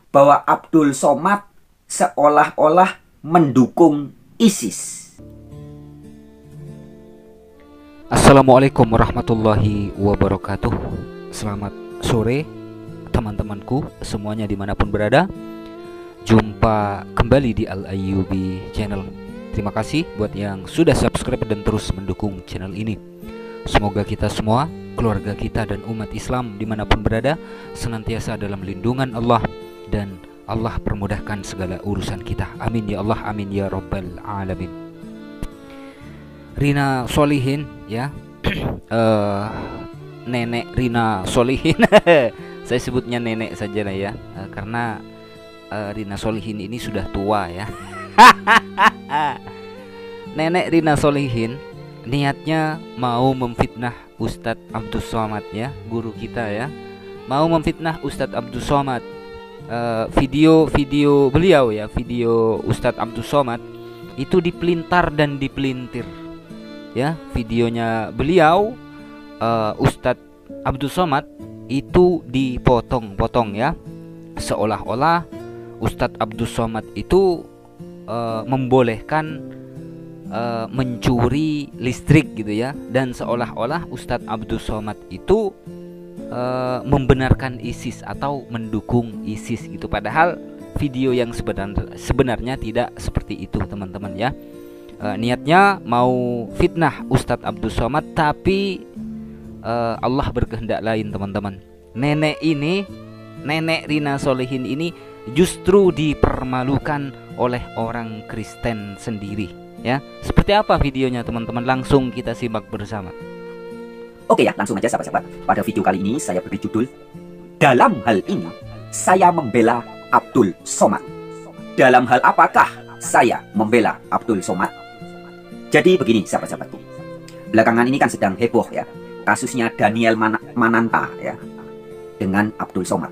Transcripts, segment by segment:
bahwa Abdul Somad seolah-olah mendukung ISIS. Assalamualaikum warahmatullahi wabarakatuh. Selamat sore teman-temanku semuanya dimanapun berada. Jumpa kembali di Al-Ayyubi Channel. Terima kasih buat yang sudah subscribe dan terus mendukung channel ini. Semoga kita semua, keluarga kita dan umat Islam dimanapun berada senantiasa dalam lindungan Allah, dan Allah permudahkan segala urusan kita. Amin ya Allah, amin ya Rabbal Alamin. Rina Solihin ya, Nenek Rina Solihin. Saya sebutnya nenek saja lah ya, karena Rina Solihin ini sudah tua ya. Nenek Rina Solihin niatnya mau memfitnah Ustadz Abdul Somad ya, guru kita ya. Mau memfitnah Ustadz Abdul Somad. Video beliau ya, video Ustadz Abdul Somad itu dipelintar dan dipelintir ya. Videonya beliau Ustadz Abdul Somad itu dipotong-potong ya, seolah-olah Ustadz Abdul Somad itu membolehkan mencuri listrik gitu ya, dan seolah-olah Ustadz Abdul Somad itu membenarkan ISIS atau mendukung ISIS gitu. Padahal video yang sebenarnya tidak seperti itu teman-teman ya. Niatnya mau fitnah Ustadz Abdul Somad, tapi Allah berkehendak lain teman-teman. Nenek Rina Solihin ini justru dipermalukan oleh orang Kristen sendiri ya. Seperti apa videonya teman-teman? Langsung kita simak bersama. Oke ya, langsung aja sahabat-sahabat. Pada video kali ini saya beri judul, dalam hal ini saya membela Abdul Somad. Dalam hal apakah saya membela Abdul Somad? Jadi begini sahabat-sahabatku, belakangan ini kan sedang heboh ya kasusnya Daniel Mananta ya dengan Abdul Somad,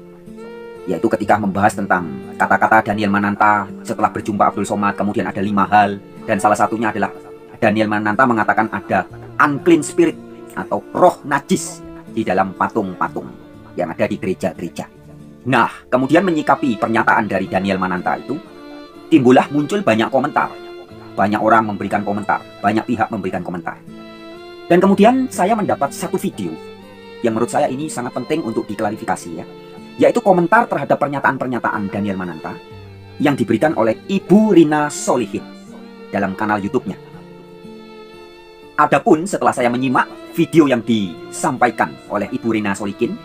yaitu ketika membahas tentang kata-kata Daniel Mananta setelah berjumpa Abdul Somad. Kemudian ada 5 hal, dan salah satunya adalah Daniel Mananta mengatakan ada unclean spirit atau roh najis di dalam patung-patung yang ada di gereja-gereja. Nah, kemudian menyikapi pernyataan dari Daniel Mananta itu, muncul banyak komentar. Banyak orang memberikan komentar, banyak pihak memberikan komentar. Dan kemudian saya mendapat satu video yang menurut saya ini sangat penting untuk diklarifikasi ya, yaitu komentar terhadap pernyataan-pernyataan Daniel Mananta yang diberikan oleh Ibu Rina Solihin dalam kanal YouTube-nya. Adapun setelah saya menyimak video yang disampaikan oleh Ibu Rina Solihin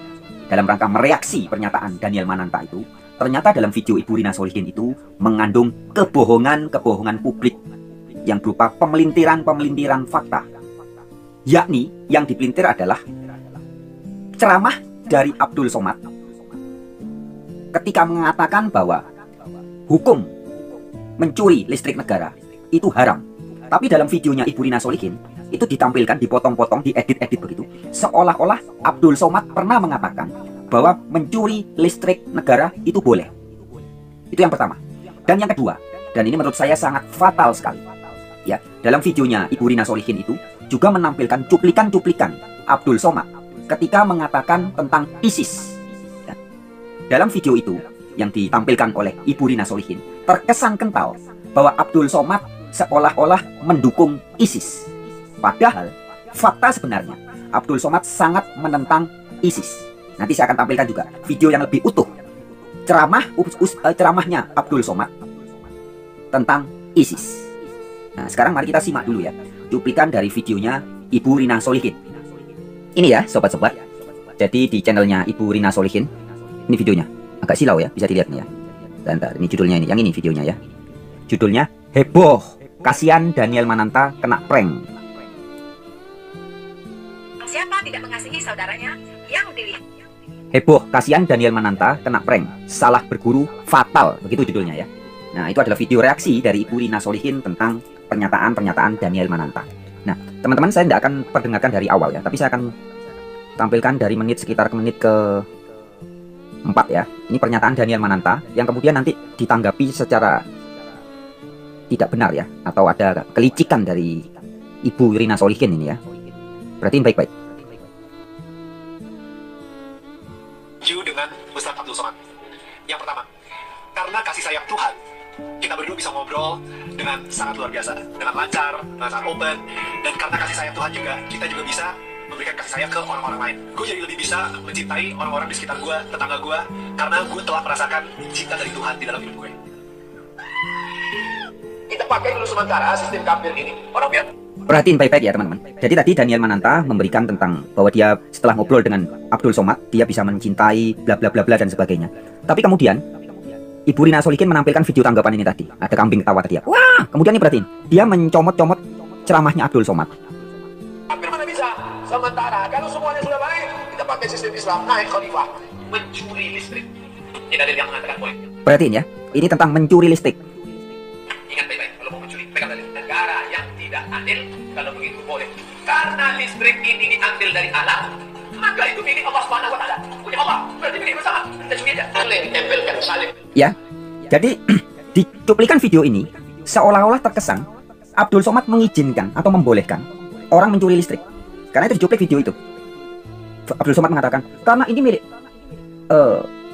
dalam rangka mereaksi pernyataan Daniel Mananta itu, ternyata dalam video Ibu Rina Solihin itu mengandung kebohongan publik yang berupa pemelintiran fakta. Yakni yang dipelintir adalah ceramah dari Abdul Somad ketika mengatakan bahwa hukum mencuri listrik negara itu haram. Tapi dalam videonya Ibu Rina Solihin itu ditampilkan, dipotong-potong, diedit-edit begitu, seolah-olah Abdul Somad pernah mengatakan bahwa mencuri listrik negara itu boleh. Itu yang pertama. Dan yang kedua, dan ini menurut saya sangat fatal sekali ya, dalam videonya Ibu Rina Solihin itu juga menampilkan cuplikan-cuplikan Abdul Somad ketika mengatakan tentang ISIS ya. Dalam video itu yang ditampilkan oleh Ibu Rina Solihin, terkesan kental bahwa Abdul Somad seolah-olah mendukung ISIS. Padahal fakta sebenarnya Abdul Somad sangat menentang ISIS. Nanti saya akan tampilkan juga video yang lebih utuh, ceramahnya Abdul Somad tentang ISIS. Nah, sekarang mari kita simak dulu ya cuplikan dari videonya Ibu Rina Solihin. Ini ya sobat-sobat, jadi di channelnya Ibu Rina Solihin. Ini videonya, agak silau ya, bisa dilihat nih ya. Dan ini judulnya, ini yang ini videonya ya. Judulnya heboh, kasihan Daniel Mananta kena prank. Siapa tidak mengasihi saudaranya yang dilihat? Heboh, kasihan Daniel Mananta kena prank, salah berguru fatal, begitu judulnya ya. Nah, itu adalah video reaksi dari Ibu Rina Solihin tentang pernyataan-pernyataan Daniel Mananta. Nah, teman-teman, saya tidak akan perdengarkan dari awal ya, tapi saya akan tampilkan dari sekitar menit ke 4 ya. Ini pernyataan Daniel Mananta yang kemudian nanti ditanggapi secara tidak benar ya, atau ada kelicikan dari Ibu Rina Solihin ini ya. Perhatiin baik-baik. Dengan Ustadz Abdul Somad. Yang pertama, karena kasih sayang Tuhan, kita berdua bisa ngobrol dengan sangat luar biasa, dengan lancar, dengan sangat open. Dan karena kasih sayang Tuhan juga, kita juga bisa memberikan kasih sayang ke orang-orang lain. Gue jadi lebih bisa mencintai orang-orang di sekitar gue, tetangga gue, karena gue telah merasakan cinta dari Tuhan di dalam hidup gue. Kita pakai dulu sementara sistem kafir ini. Orang biar Perhatiin baik-baik ya teman-teman. Jadi tadi Daniel Mananta memberikan tentang bahwa dia setelah ngobrol dengan Abdul Somad, dia bisa mencintai bla bla bla bla dan sebagainya. Tapi kemudian Ibu Rina Solikin menampilkan video tanggapan ini tadi. Ada kambing ketawa tadi ya. Wah, kemudian ini perhatiin. Dia mencomot-comot ceramahnya Abdul Somad. hampir mana bisa. Sementara kalau semuanya sudah baik, kita pakai sistem Islam naik khalifah, mencuri listrik. Tidak ada yang mengatakan boleh. Perhatiin ya. Ini tentang mencuri listrik. Ingat baik-baik, kalau mau mencuri, pegang dalil. Negara yang tidak adil, kalau begitu boleh. Karena listrik ini diambil dari alam, maka itu milik Allah Subhanahu wa Ta'ala. Punya Allah, berarti milik bersama. Kita curi aja. Boleh ditempelkan salib. Ya. Jadi di cuplikan video ini seolah-olah terkesan Abdul Somad mengizinkan atau membolehkan orang mencuri listrik. Karena itu dicuplik video itu. Abdul Somad mengatakan, karena ini milik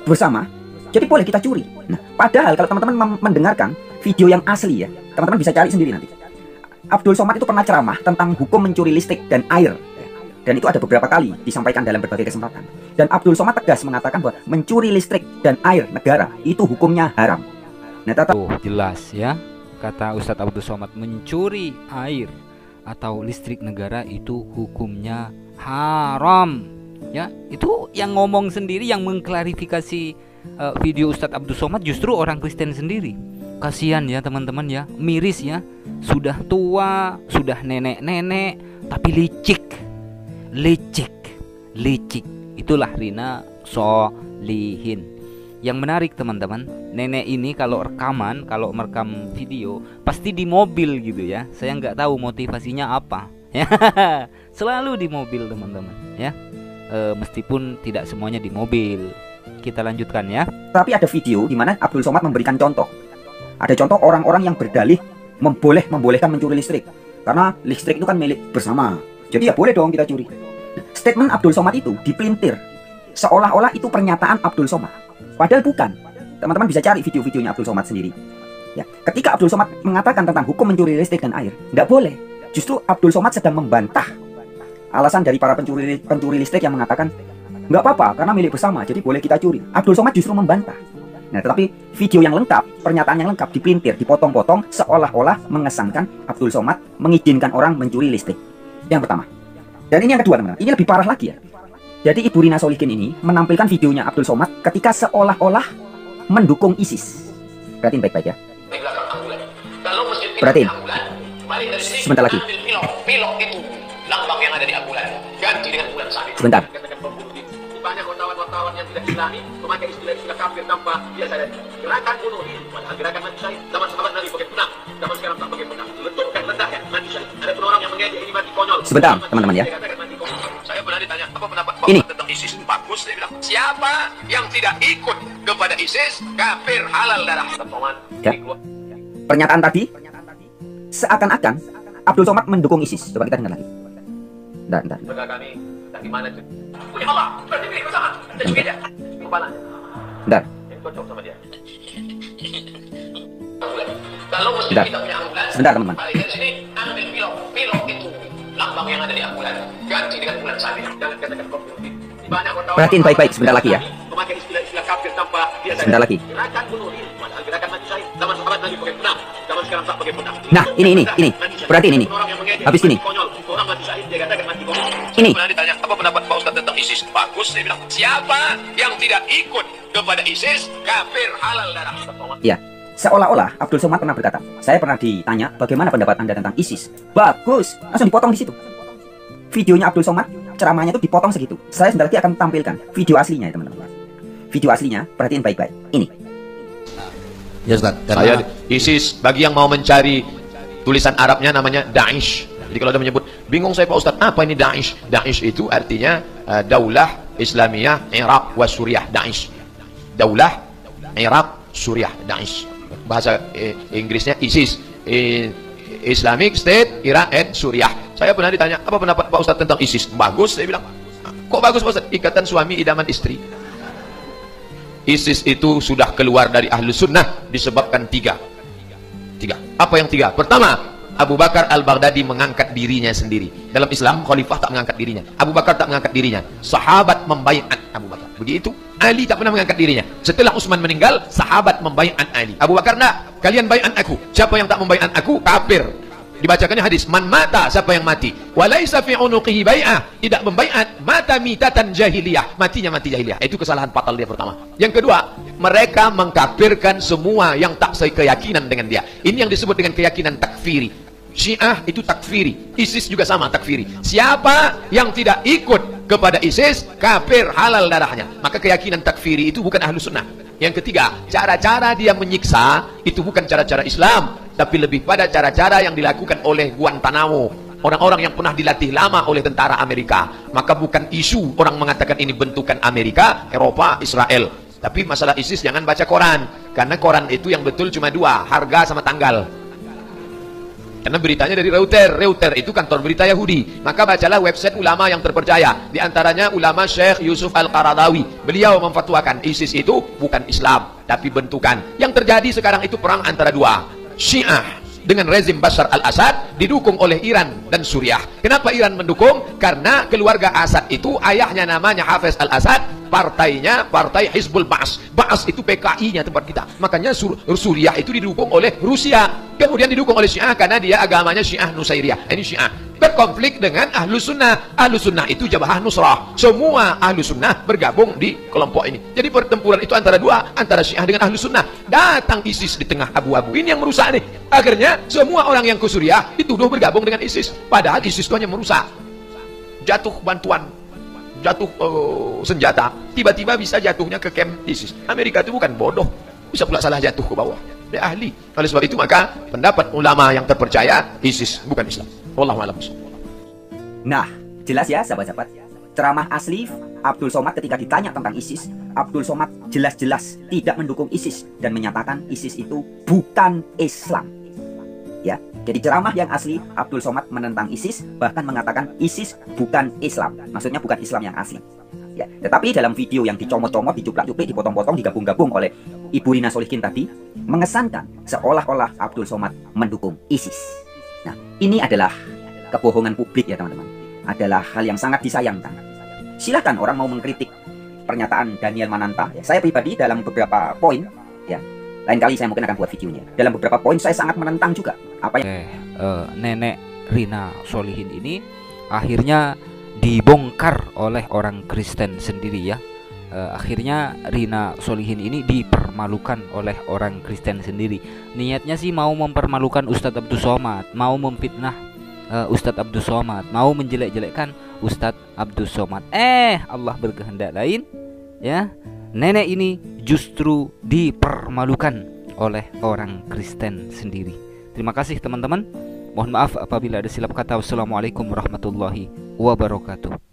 bersama, jadi boleh kita curi. Nah, padahal kalau teman-teman mendengarkan video yang asli ya, teman-teman bisa cari sendiri nanti. Abdul Somad itu pernah ceramah tentang hukum mencuri listrik dan air. Dan itu ada beberapa kali disampaikan dalam berbagai kesempatan. Dan Abdul Somad tegas mengatakan bahwa mencuri listrik dan air negara itu hukumnya haram. Nah, Jelas ya, kata Ustadz Abdul Somad, mencuri air atau listrik negara itu hukumnya haram. Ya, itu yang ngomong sendiri, yang mengklarifikasi video Ustadz Abdul Somad justru orang Kristen sendiri. Kasihan ya teman-teman ya, miris ya, sudah tua, sudah nenek-nenek, tapi licik. Itulah Rina Solihin. Yang menarik teman-teman, nenek ini kalau merekam video pasti di mobil gitu ya. Saya nggak tahu motivasinya apa. Selalu di mobil teman-teman ya. Meskipun tidak semuanya di mobil. Kita lanjutkan ya. tapi ada video di mana Abdul Somad memberikan contoh. Ada contoh orang-orang yang berdalih membolehkan mencuri listrik. Karena listrik itu kan milik bersama. Jadi ya boleh dong kita curi. Statement Abdul Somad itu dipelintir seolah-olah itu pernyataan Abdul Somad. Padahal bukan. Teman-teman bisa cari video-videonya Abdul Somad sendiri. Ya, ketika Abdul Somad mengatakan tentang hukum mencuri listrik dan air, nggak boleh. Justru Abdul Somad sedang membantah alasan dari para pencuri listrik yang mengatakan nggak apa-apa karena milik bersama, jadi boleh kita curi. Abdul Somad justru membantah. Nah, tetapi video yang lengkap, pernyataan yang lengkap dipelintir, dipotong-potong seolah-olah mengesankan Abdul Somad mengizinkan orang mencuri listrik. Yang pertama. Dan ini yang kedua, teman-teman. Ini lebih parah lagi ya. Jadi Ibu Rina Solikin ini menampilkan videonya Abdul Somad ketika seolah-olah mendukung ISIS. Perhatiin baik-baik ya. Perhatiin. Sebentar lagi. Pilok itu lambang yang ada di ambulan. Ganti dengan bulan salib. Sebentar. Banyak wartawan-wartawan yang tidak islami memakai istilah kafir tanpa dia sadari. Gerakan bunuh diri, padahal gerakan mati syahid. Zaman sahabat Nabi pakai pedang, zaman sekarang tak pakai pedang. Letupkan rendahnya mati syahid. Ada pun orang yang mengejek ini mati konyol. Sebentar, teman-teman ya. Saya pernah ditanya apa pendapat Ini. Bapak tentang ISIS. Bagus, saya bilang. Siapa yang tidak ikut kepada ISIS, kafir halal darah. Ya. Pernyataan tadi seakan-akan Abdul Somad mendukung ISIS. Coba kita dengar lagi. Bentar. Saudara kami, dari mana itu? Punya Allah, berarti milik bersama. Kita juga aja. Kepala. Bentar. Yang cocok sama dia. Kalau mesti Bentar. kita punya ambulan. Sebentar, teman-teman. Balik dari sini, ambil pilok. Pilok itu lambang yang ada di ambulan. Ganti dengan bulan salib. Jangan katakan kopi. Banyak wartawan. Perhatiin baik-baik sebentar lagi ya. Memakai istilah kafir tanpa dia sadari. Sebentar lagi. Gerakan bunuh diri, padahal gerakan mati syahid. Zaman sahabat Nabi pakai pedang, zaman sekarang tak pakai pedang. Nah, ini. Perhatiin ini. Habis ini. Orang mati syahid, dia katakan mati konyol. Ini. Pernah ditanya apa pendapat Pak Ustadz tentang ISIS? Bagus, saya bilang. Siapa yang tidak ikut kepada ISIS, kafir halal darah. Ya. Seolah-olah Abdul Somad pernah berkata, saya pernah ditanya bagaimana pendapat Anda tentang ISIS. Bagus. Langsung dipotong di situ. Videonya Abdul Somad, ceramahnya itu dipotong segitu. Saya sebentar lagi akan tampilkan video aslinya ya teman-teman. Video aslinya, perhatiin baik-baik. Ini. Ya Ustaz, Saya ISIS, bagi yang mau mencari tulisan Arabnya namanya Daesh. Jadi kalau ada menyebut, bingung saya Pak Ustaz, apa ini Daesh? Daesh itu artinya Daulah Islamiyah Iraq wa Suriah, Daesh. Daulah Iraq Suriah, Daesh. Bahasa Inggrisnya ISIS, Islamic State Iraq and Suriah. Saya pernah ditanya, apa pendapat Pak Ustaz tentang ISIS? Bagus, saya bilang. Kok bagus Pak Ustaz? Ikatan suami idaman istri. ISIS itu sudah keluar dari ahlu sunnah disebabkan tiga. Apa yang tiga? Pertama, Abu Bakar al-Baghdadi mengangkat dirinya sendiri. Dalam Islam, khalifah tak mengangkat dirinya. Abu Bakar tak mengangkat dirinya. Sahabat membaiat Abu Bakar. Begitu. Ali tak pernah mengangkat dirinya. Setelah Utsman meninggal, sahabat membaiat Ali. Abu Bakar, nak, kalian baiat aku. Siapa yang tak membaiat aku, kafir. Dibacakannya hadis, man mata, siapa yang mati, walaisa fi unuqihi bai'ah, tidak membaiat, mata mitatan jahiliyah, matinya mati jahiliyah. Itu kesalahan fatal dia pertama. Yang kedua, mereka mengkafirkan semua yang tak sekeyakinan dengan dia. Ini yang disebut dengan keyakinan takfiri. Syiah itu takfiri, ISIS juga sama takfiri. Siapa yang tidak ikut kepada ISIS, kafir, halal darahnya. Maka keyakinan takfiri itu bukan ahlu sunnah. Yang ketiga, cara-cara dia menyiksa itu bukan cara-cara Islam, tapi lebih pada cara-cara yang dilakukan oleh Guantanamo, orang-orang yang pernah dilatih lama oleh tentara Amerika. Maka bukan isu orang mengatakan ini bentukan Amerika, Eropa, Israel. Tapi masalah ISIS jangan baca koran, karena koran itu yang betul cuma dua, harga sama tanggal. Karena beritanya dari Reuters itu kantor berita Yahudi. Maka bacalah website ulama yang terpercaya. Di antaranya ulama Syekh Yusuf Al-Qaradawi. Beliau memfatwakan ISIS itu bukan Islam, tapi bentukan. Yang terjadi sekarang itu perang antara dua, Syiah dengan rezim Bashar al-Assad, didukung oleh Iran dan Suriah. Kenapa Iran mendukung? Karena keluarga Assad itu ayahnya namanya Hafez al-Assad, partainya partai Hizbul Ba'as. Ba'as itu PKI-nya tempat kita. Makanya Suriah itu didukung oleh Rusia. Kemudian didukung oleh Syiah karena dia agamanya Syiah Nusairiyah. Ini Syiah berkonflik dengan Ahlu Sunnah. Ahlu Sunnah itu Jabhah Nusrah. Semua Ahlu Sunnah bergabung di kelompok ini. Jadi pertempuran itu antara dua, antara Syiah dengan Ahlu Sunnah. Datang ISIS di tengah abu-abu. Ini yang merusak nih. Akhirnya semua orang yang ke Suriah dituduh bergabung dengan ISIS. Padahal ISIS itu hanya merusak. Jatuh bantuan, jatuh senjata, tiba-tiba bisa jatuhnya ke camp ISIS. Amerika itu bukan bodoh, bisa pula salah jatuh ke bawah. Dia ahli. Oleh sebab itu maka pendapat ulama yang terpercaya, ISIS bukan Islam. Wallahu a'lam. Nah, jelas ya sahabat-sahabat. Ceramah asli Abdul Somad ketika ditanya tentang ISIS, Abdul Somad jelas-jelas tidak mendukung ISIS dan menyatakan ISIS itu bukan Islam. Ya, jadi ceramah yang asli Abdul Somad menentang ISIS, bahkan mengatakan ISIS bukan Islam. Maksudnya bukan Islam yang asli. Ya, tetapi dalam video yang dicomot-comot, dicuplak-cuplik, dipotong-potong, digabung-gabung oleh Ibu Rina Solihin tadi, mengesankan seolah-olah Abdul Somad mendukung ISIS. Nah, ini adalah kebohongan publik ya teman-teman. Adalah hal yang sangat disayangkan. Silahkan orang mau mengkritik pernyataan Daniel Mananta. Ya, saya pribadi dalam beberapa poin, ya, lain kali saya mungkin akan buat videonya. Dalam beberapa poin saya sangat menentang juga apa yang Nenek Rina Solihin ini akhirnya dibongkar oleh orang Kristen sendiri ya. Akhirnya Rina Solihin ini dipermalukan oleh orang Kristen sendiri. Niatnya sih mau mempermalukan Ustadz Abdul Somad, mau memfitnah Ustadz Abdul Somad, mau menjelek-jelekkan Ustadz Abdul Somad. Allah berkehendak lain ya. Nenek ini justru dipermalukan oleh orang Kristen sendiri. Terima kasih teman-teman. Mohon maaf apabila ada silap kata. Wassalamualaikum warahmatullahi wabarakatuh.